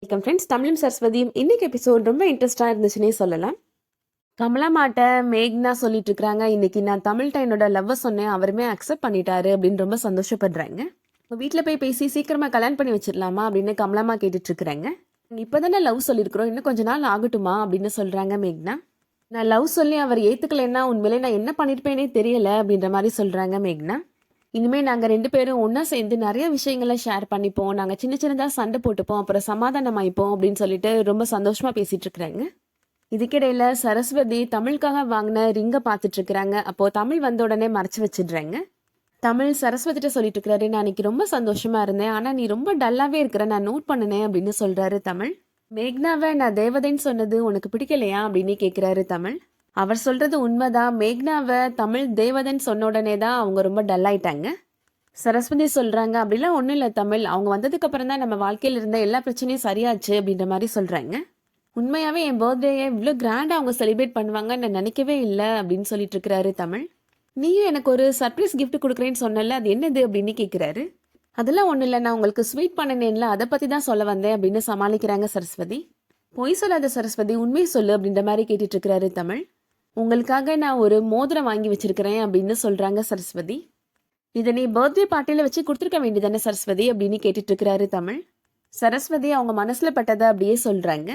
Welcome friends. தமிழும் சரஸ்வதியும் இன்னைக்கு episode ரொம்ப இன்ட்ரெஸ்டாக இருந்துச்சுன்னே சொல்லலாம். கமலா மாட்ட மேக்னா சொல்லிட்டு இருக்கிறாங்க, இன்னைக்கு நான் தமிழ்கிட்ட என்னோட லவ்வை சொன்னேன், அவருமே அக்செப்ட் பண்ணிட்டாரு அப்படின்னு ரொம்ப சந்தோஷப்படுறாங்க. உங்கள் வீட்டில் போய் பேசி சீக்கிரமாக கல்யாணம் பண்ணி வச்சிடலாமா அப்படின்னு கமலாமா கேட்டுட்டு இருக்கிறாங்க. இப்போ தானே லவ் சொல்லியிருக்கிறோம், இன்னும் கொஞ்ச நாள் ஆகட்டுமா அப்படின்னு சொல்கிறாங்க மேக்னா. நான் லவ் சொல்லி அவர் ஏற்றுக்கலைன்னா உண்மையிலே நான் என்ன பண்ணியிருப்பேனே தெரியல அப்படின்ற மாதிரி சொல்கிறாங்க மேக்னா. இனிமேல் நாங்கள் 2 பேரும் ஒன்றா சேர்ந்து நிறைய விஷயங்களை ஷேர் பண்ணிப்போம், நாங்கள் சின்ன சின்னதாக சண்டை போட்டுப்போம், அப்புறம் சமாதானம் ஆயிப்போம் அப்படின்னு சொல்லிட்டு ரொம்ப சந்தோஷமாக பேசிகிட்டு இருக்கிறாங்க. இதுக்கிடையில் சரஸ்வதி தமிழுக்காக வாங்கின ரிங்கை பார்த்துட்டு இருக்கிறாங்க. அப்போது தமிழ் வந்த உடனே மறைச்சு வச்சிடுறாங்க. தமிழ் சரஸ்வதிட்ட சொல்லிட்டு இருக்கிறாரு, நான் அன்னைக்கு ரொம்ப சந்தோஷமாக இருந்தேன், ஆனால் நீ ரொம்ப டல்லாகவே இருக்கிற, நான் நோட் பண்ணினேன் அப்படின்னு சொல்கிறாரு தமிழ். மேக்னாவை நான் தேவதைன்னு சொன்னது உனக்கு பிடிக்கலையா அப்படின்னு கேட்குறாரு தமிழ். அவர் சொல்றது உண்மைதான், மேக்னாவை தமிழ் தேவதன் சொன்ன உடனே தான் அவங்க ரொம்ப டல் ஆயிட்டாங்க. சரஸ்வதி சொல்றாங்க, அப்படிலாம் ஒன்றும் இல்லை தமிழ், அவங்க வந்ததுக்கு அப்புறம் தான் நம்ம வாழ்க்கையில் இருந்த எல்லா பிரச்சனையும் சரியாச்சு அப்படின்ற மாதிரி சொல்றாங்க. உண்மையாவே என் பர்த்டேயை இவ்வளோ கிராண்டாக அவங்க செலிப்ரேட் பண்ணுவாங்க நான் நினைக்கவே இல்லை அப்படின்னு சொல்லிட்டு இருக்கிறாரு தமிழ். நீயும் எனக்கு ஒரு சர்ப்ரைஸ் கிஃப்ட் கொடுக்குறேன்னு சொன்னல, அது என்னது அப்படின்னு கேட்குறாரு. அதெல்லாம் ஒன்றும் இல்லை, நான் உங்களுக்கு ஸ்வீட் பண்ணினேன்ல, அதை பற்றி தான் சொல்ல வந்தேன் அப்படின்னு சமாளிக்கிறாங்க சரஸ்வதி. பொய் சொல்லாத சரஸ்வதி, உண்மையை சொல்லு அப்படின்ற மாதிரி கேட்டுட்டு இருக்கிறாரு தமிழ். உங்களுக்காக நான் ஒரு மோதிரம் வாங்கி வச்சிருக்கிறேன் அப்படின்னு சொல்றாங்க சரஸ்வதி. இதை நீ பர்த்டே பார்ட்டியில வச்சு கொடுத்துருக்க வேண்டியதானே சரஸ்வதி அப்படின்னு கேட்டுட்டு இருக்கிறாரு தமிழ். சரஸ்வதி அவங்க மனசுல பட்டதை அப்படியே சொல்றாங்க.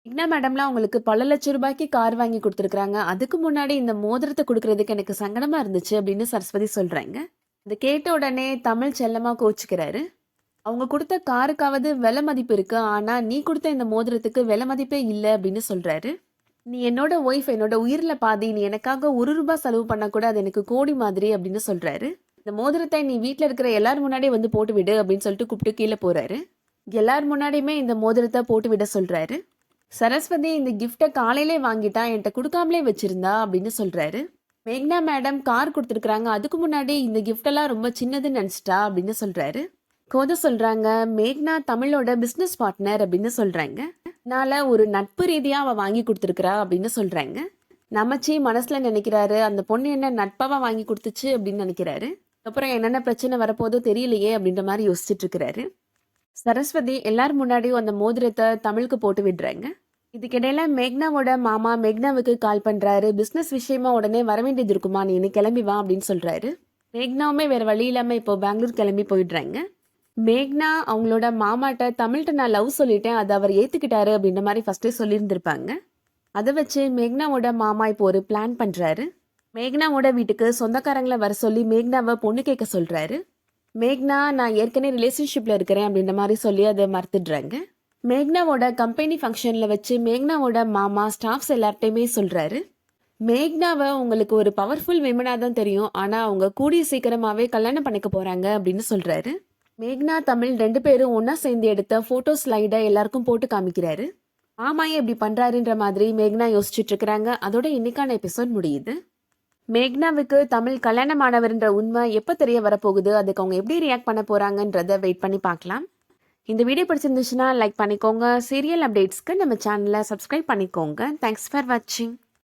என்ன மேடம்லாம் உங்களுக்கு பல லட்சம் ரூபாய்க்கு கார் வாங்கி கொடுத்துருக்காங்க, அதுக்கு முன்னாடி இந்த மோதிரத்தை கொடுக்கறதுக்கு எனக்கு சங்கடமா இருந்துச்சு அப்படின்னு சரஸ்வதி சொல்றாங்க. இதை கேட்ட உடனே தமிழ் செல்லமா கோச்சுக்கிறாரு. அவங்க கொடுத்த காருக்காவது விலை மதிப்பு இருக்கு, ஆனா நீ கொடுத்த இந்த மோதிரத்துக்கு விலை மதிப்பே இல்லை அப்படின்னு சொல்றாரு. நீ என்னோட ஒய்ஃப், என்னோட உயிரில் பாதி, நீ எனக்காக ₹1 செலவு பண்ணக்கூட அது எனக்கு கோடி மாதிரி அப்படின்னு சொல்றாரு. இந்த மோதிரத்தை நீ வீட்டில் இருக்கிற எல்லார் முன்னாடியே வந்து போட்டு விடு அப்படின்னு சொல்லிட்டு கூப்பிட்டு கீழே போறாரு. எல்லார் முன்னாடியுமே இந்த மோதிரத்தை போட்டு விட சொல்றாரு. சரஸ்வதி இந்த கிஃப்டை காலையிலே வாங்கிட்டா, என்கிட்ட கொடுக்காமலே வச்சிருந்தா அப்படின்னு சொல்றாரு. மேக்னா மேடம் கார் கொடுத்துருக்குறாங்க, அதுக்கு முன்னாடி இந்த கிஃப்டெல்லாம் ரொம்ப சின்னதுன்னு நினச்சிட்டா அப்படின்னு சொல்றாரு. கோத சொல்றாங்க, மேக்னா தமிழோட பிஸ்னஸ் பார்ட்னர் அப்படின்னு சொல்றாங்க. நால ஒரு நட்பு ரீதியா அவ வாங்கி கொடுத்துருக்குறா அப்படின்னு சொல்றாங்க. நமச்சி மனசுல நினைக்கிறாரு, அந்த பொண்ணு என்ன நட்பாவா வாங்கி கொடுத்துச்சு அப்படின்னு நினைக்கிறாரு. அப்புறம் என்னென்ன பிரச்சனை வரப்போதோ தெரியலையே அப்படின்ற மாதிரி யோசிச்சுட்டு இருக்கிறாரு. சரஸ்வதி எல்லாரும் முன்னாடியும் அந்த மோதிரத்தை தமிழுக்கு போட்டு விடுறாங்க. இதுக்கிடையில மேக்னாவோட மாமா மேக்னாவுக்கு கால் பண்றாரு. பிசினஸ் விஷயமா உடனே வர வேண்டியது இருக்குமா, நீ இன்னைக்கு கிளம்பி வா அப்படின்னு சொல்றாரு. மேக்னாவுமே வேற வழி இல்லாம இப்போ பெங்களூர் கிளம்பி போயிடுறாங்க. மேக்னா அவங்களோட மாமாட்ட தமிழ்கிட்ட நான் லவ் சொல்லிட்டேன், அதை அவர் ஏற்றுக்கிட்டாரு அப்படின்ற மாதிரி ஃபஸ்ட்டே சொல்லியிருந்திருப்பாங்க. அதை வச்சு மேக்னாவோட மாமா இப்போ ஒரு பிளான் பண்ணுறாரு. மேக்னாவோட வீட்டுக்கு சொந்தக்காரங்களை வர சொல்லி மேக்னாவை பொண்ணு கேட்க சொல்கிறாரு. மேக்னா நான் ஏற்கனவே ரிலேஷன்ஷிப்பில் இருக்கிறேன் அப்படின்ற மாதிரி சொல்லி அதை மறுத்துடுறாங்க. மேக்னாவோட கம்பெனி ஃபங்க்ஷனில் வச்சு மேக்னாவோட மாமா ஸ்டாஃப்ஸ் எல்லார்ட்டையுமே சொல்கிறாரு, மேக்னாவை உங்களுக்கு ஒரு பவர்ஃபுல் விமனாக தான் தெரியும், ஆனால் அவங்க கூடிய சீக்கிரமாகவே கல்யாணம் பண்ணிக்க போகிறாங்க அப்படின்னு சொல்கிறாரு. மேக்னா தமிழ் 2 பேரும் ஒன்றா சேர்ந்து எடுத்த ஃபோட்டோ ஸ்லைடை எல்லாருக்கும் போட்டு காமிக்கிறாரு. ஆமாயே இப்படி பண்ணுறாருன்ற மாதிரி மேக்னா யோசிச்சுட்டு இருக்கிறாங்க. அதோட இன்னைக்கான எபிசோட் முடியுது. மேக்னாவுக்கு தமிழ் கல்யாணமானவர்ன்ற உண்மை எப்போ தெரிய வரப்போகுது, அதுக்கு அவங்க எப்படி ரியாக்ட் பண்ண போகிறாங்கன்றதை வெயிட் பண்ணி பார்க்கலாம். இந்த வீடியோ பிடிச்சிருந்துச்சுன்னா லைக் பண்ணிக்கோங்க. சீரியல் அப்டேட்ஸ்க்கு நம்ம சேனலை சப்ஸ்கிரைப் பண்ணிக்கோங்க. தேங்க்ஸ் ஃபார் வாட்சிங்.